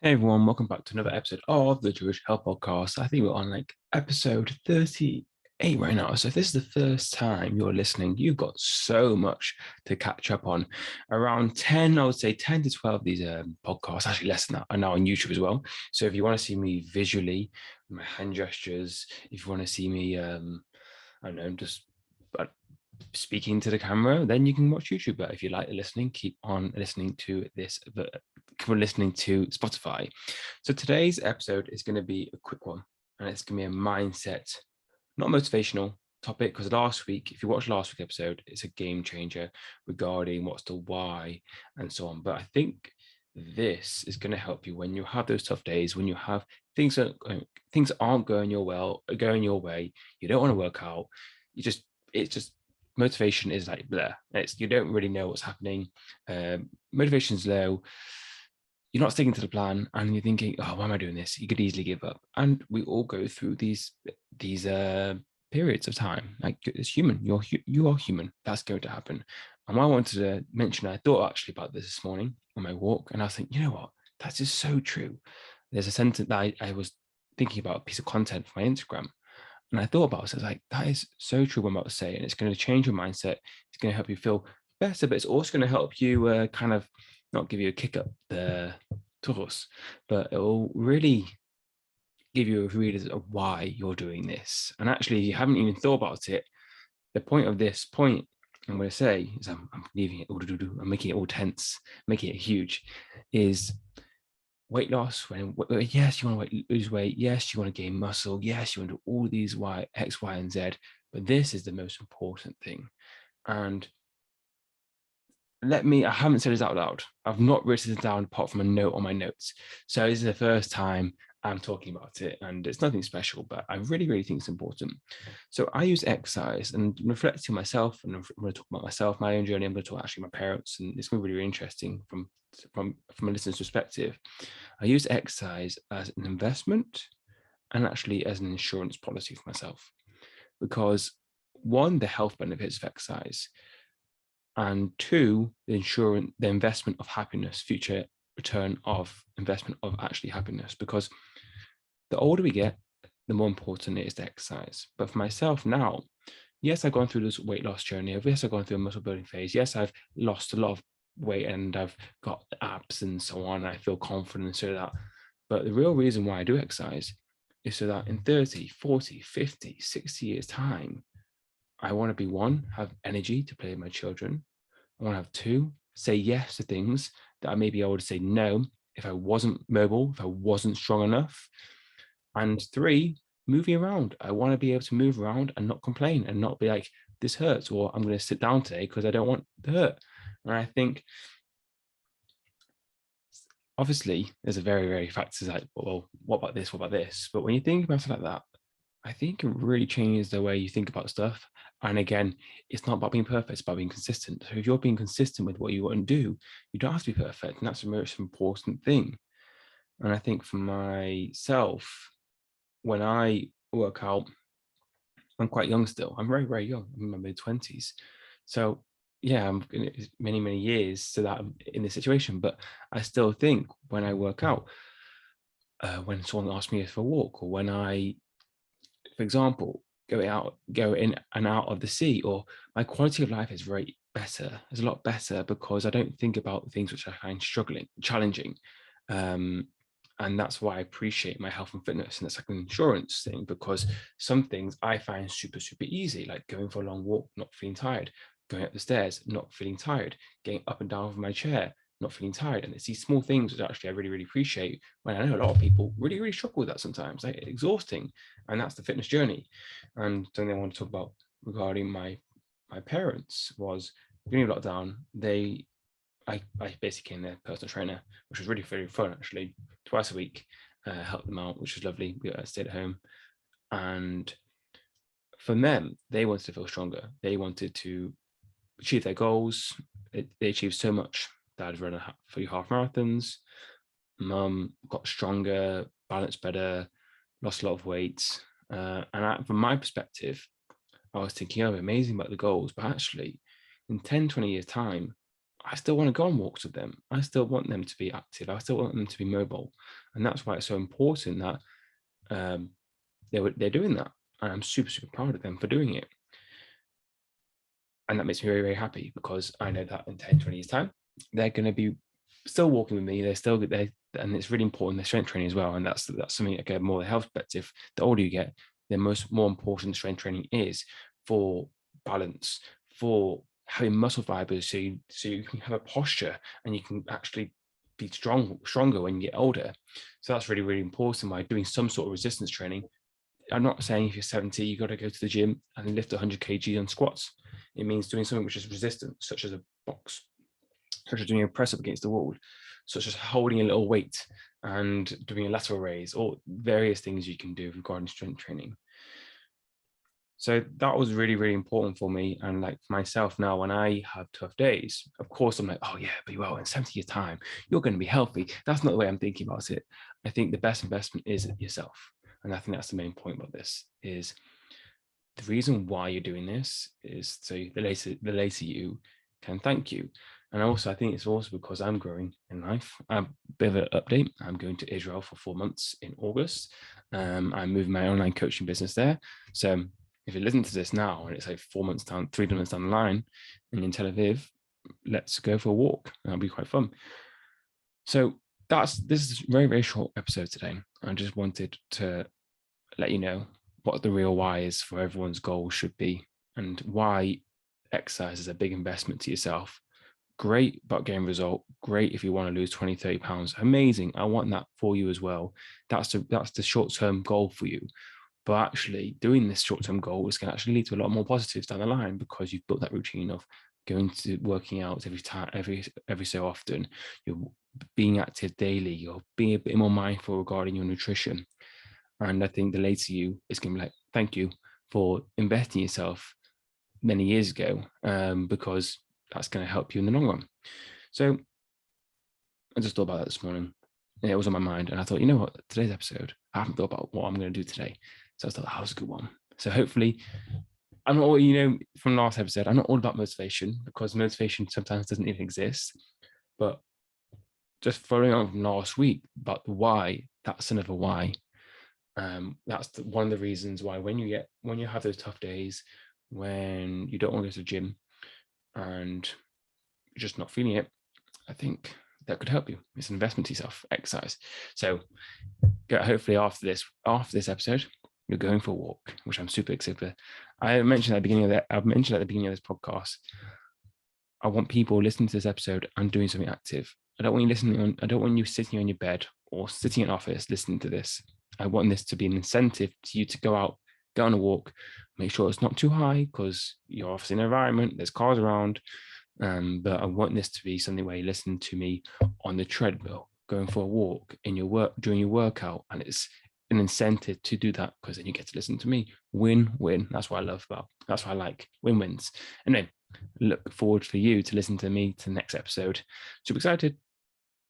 Hey everyone, welcome back to another episode of the Jewish Health Podcast. I think we're on episode 38 right now. So if this is the first time you're listening, you've got so much to catch up on. Around 10, I would say 10 to 12 of these podcasts, actually less than that, are now on YouTube as well. So if you want to see me visually, my hand gestures, if you want to see me, I don't know, just speaking to the camera, then you can watch YouTube. But if you like listening, keep on listening to this. Keep on listening to Spotify. So today's episode is going to be a quick one, and it's going to be a mindset, not motivational topic. Because last week, if you watched last week's episode, it's a game changer regarding what's the why and so on. But I think this is going to help you when you have those tough days, when you have things aren't going going your way. You don't want to work out. It's just motivation is like there. You don't really know what's happening. Motivation's low. You're not sticking to the plan, and you're thinking, "Oh, why am I doing this?" You could easily give up, and we all go through these periods of time. Like it's human. You are human. That's going to happen. And what I wanted to mention, I thought actually about this morning on my walk, and I was thinking, you know what? That's just so true. There's a sentence that I was thinking about, a piece of content for my Instagram, and I thought about it. I was like, that is so true what I'm about to say. And it's going to change your mindset. It's going to help you feel better, but it's also going to help you kind of not give you a kick up the torus, but it will really give you a read of why you're doing this. And actually, you haven't even thought about it. The point of this point, I'm going to say, is I'm leaving it, I'm making it all tense, making it huge, is weight loss. When yes, you want to lose weight, yes, you want to gain muscle, yes, you want to do all these X, Y, and Z, but this is the most important thing. And I haven't said this out loud. I've not written it down apart from a note on my notes. So this is the first time I'm talking about it, and it's nothing special, but I really, really think it's important. So I use exercise and reflecting on myself, and I'm going to talk about myself, my own journey. I'm going to talk actually my parents, and it's going to be really interesting from a listener's perspective. I use exercise as an investment and actually as an insurance policy for myself, because one, the health benefits of exercise, and two, the investment of happiness, future return of investment of actually happiness. Because the older we get, the more important it is to exercise. But for myself now, yes, I've gone through this weight loss journey. Yes, I've gone through a muscle building phase. Yes, I've lost a lot of weight and I've got abs and so on. I feel confident and so that. But the real reason why I do exercise is so that in 30, 40, 50, 60 years' time, I want to be one, have energy to play with my children. I want to have two, say yes to things that maybe I would say no if I wasn't mobile, if I wasn't strong enough. And three, moving around. I want to be able to move around and not complain and not be like, this hurts, or I'm going to sit down today because I don't want to hurt. And I think obviously there's a very, very factors like, well, what about this? What about this? But when you think about it like that, I think it really changes the way you think about stuff. And again, it's not about being perfect, it's about being consistent. So if you're being consistent with what you want to do, you don't have to be perfect. And that's the most important thing. And I think for myself, when I work out, I'm quite young still. I'm very, very young. I'm in my mid-20s. So yeah, I'm many, many years so that I'm in this situation. But I still think when I work out, when someone asks me for a walk, or when I, for example, go in and out of the sea, or my quality of life is very better. It's a lot better because I don't think about things which I find challenging. Um, and that's why I appreciate my health and fitness. And it's like an insurance thing, because some things I find super, super easy, like going for a long walk, not feeling tired, going up the stairs, not feeling tired, getting up and down from my chair, not feeling tired. And it's these small things which actually I really, really appreciate, when I know a lot of people really, really struggle with that sometimes. Like, exhausting. And that's the fitness journey. And something I want to talk about regarding my parents was, during lockdown, I basically became their personal trainer, which was really very fun actually. Twice a week, helped them out, which was lovely. We stayed at home, and for them, they wanted to feel stronger. They wanted to achieve their goals. They achieved so much. Dad ran a few half marathons. Mum got stronger, balanced better, lost a lot of weight. From my perspective, I was thinking, oh, amazing about the goals, but actually, in 10, 20 years' time, I still want to go on walks with them. I still want them to be active. I still want them to be mobile. And that's why it's so important that they're doing that. And I'm super, super proud of them for doing it. And that makes me very, very happy, because I know that in 10, 20 years time, they're going to be still walking with me. They're still there. And it's really important, their strength training as well. And that's something, again, more the health perspective. The older you get, the more important strength training is for balance, for having muscle fibers, so you can have a posture and you can actually be stronger when you get older. So that's really, really important by doing some sort of resistance training. I'm not saying if you're 70, you got to go to the gym and lift 100 kg on squats. It means doing something which is resistant, such as a box, such as doing a press up against the wall, such as holding a little weight and doing a lateral raise, or various things you can do regarding strength training. So that was really, really important for me. And like myself now, when I have tough days, of course, I'm like, oh yeah, but well, in 70 years time, you're going to be healthy. That's not the way I'm thinking about it. I think the best investment is yourself. And I think that's the main point about this, is the reason why you're doing this is so the later you can thank you. And also, I think it's also because I'm growing in life. A bit of an update. I'm going to Israel for 4 months in August. I'm moving my online coaching business there. So if you listen to this now and it's like 4 months down, 3 months down the line, and in Tel Aviv, let's go for a walk. That'll be quite fun. So this is a very, very short episode today. I just wanted to let you know what the real why is for everyone's goal should be, and why exercise is a big investment to yourself. Great about getting result. Great if you want to lose 20, 30 pounds. Amazing. I want that for you as well. That's the short-term goal for you. But actually doing this short-term goal is going to actually lead to a lot more positives down the line, because you've built that routine of going to working out every so often. You're being active daily. You're being a bit more mindful regarding your nutrition. And I think the later you is going to be like, thank you for investing in yourself many years ago, because that's going to help you in the long run. So I just thought about that this morning, and it was on my mind. And I thought, you know what, today's episode, I haven't thought about what I'm going to do today. So I thought that was a good one. So hopefully, I'm not, from last episode, I'm not all about motivation, because motivation sometimes doesn't even exist. But just following on from last week about the why, that's another why. That's one of the reasons why when you have those tough days, when you don't want to go to the gym and you're just not feeling it, I think that could help you. It's an investment to yourself, exercise. So hopefully after this episode, you're going for a walk, which I'm super excited for. I mentioned at the beginning of this podcast, I want people listening to this episode and doing something active. I don't want you sitting on your bed or sitting in an office listening to this. I want this to be an incentive to you to go out, go on a walk, make sure it's not too high, because you're obviously in an environment, there's cars around. But I want this to be something where you listen to me on the treadmill, going for a walk during your workout, and it's an incentive to do that, because then you get to listen to me. Win-win. That's what I love about. That's what I like. Win-wins. And then look forward for you to listen to me to the next episode. Super excited.